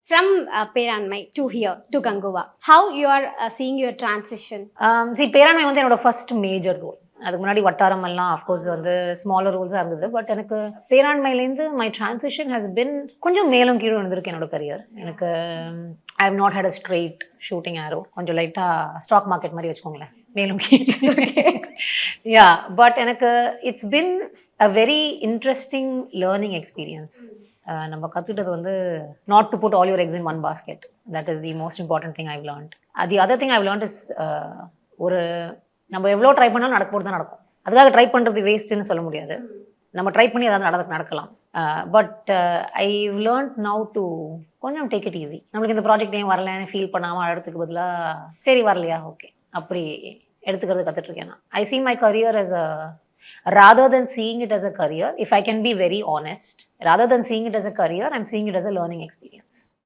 From Peranmai to here to Ganguva, how you are seeing your transition? பேராண்மை வந்து என்னோட first major role. அதுக்கு முன்னாடி வட்டாரம் எல்லாம் அஃப்கோர்ஸ் வந்து ஸ்மாலர் ரோல்ஸாக இருந்தது. பட் எனக்கு பேராண்மையிலேருந்து மை டிரான்சிஷன் ஹஸ் பின் கொஞ்சம் மேலும் கீழும் இருந்திருக்கு என்னோட கரியர். எனக்கு I have not had a straight shooting arrow, கொஞ்சம் லைட்டாக ஸ்டாக் மார்க்கெட் மாதிரி வச்சுக்கோங்களேன், மேலும் கீழே. யா, பட் எனக்கு it's been a very interesting learning experience. நம்ம கற்றுக்கிட்டது வந்து not to put all your eggs in one basket. That is the most important thing I've learned. The other thing I've learned is ஒரு நம்ம எவ்வளோ try பண்ணாலும் நடக்க போகிறது தான் நடக்கும். அதுக்காக ட்ரை பண்ணுறது வேஸ்ட்டுன்னு சொல்ல முடியாது. நம்ம ட்ரை பண்ணி அதாவது நடக்கலாம். But I learned now to கொஞ்சம் டேக் இட் ஈஸி. நம்மளுக்கு இந்த ப்ராஜெக்ட் ஏன் வரலன்னு ஃபீல் பண்ணாமல் அழுறதுக்கு பதிலாக சரி வரலையா ஓகே அப்படி எடுத்துக்கிறது கற்றுட்ருக்கேன் நான். ஐ see my career as a rather than seeing it as a career, if I can be very honest, rather than seeing it as a career, I'm seeing it as a learning experience.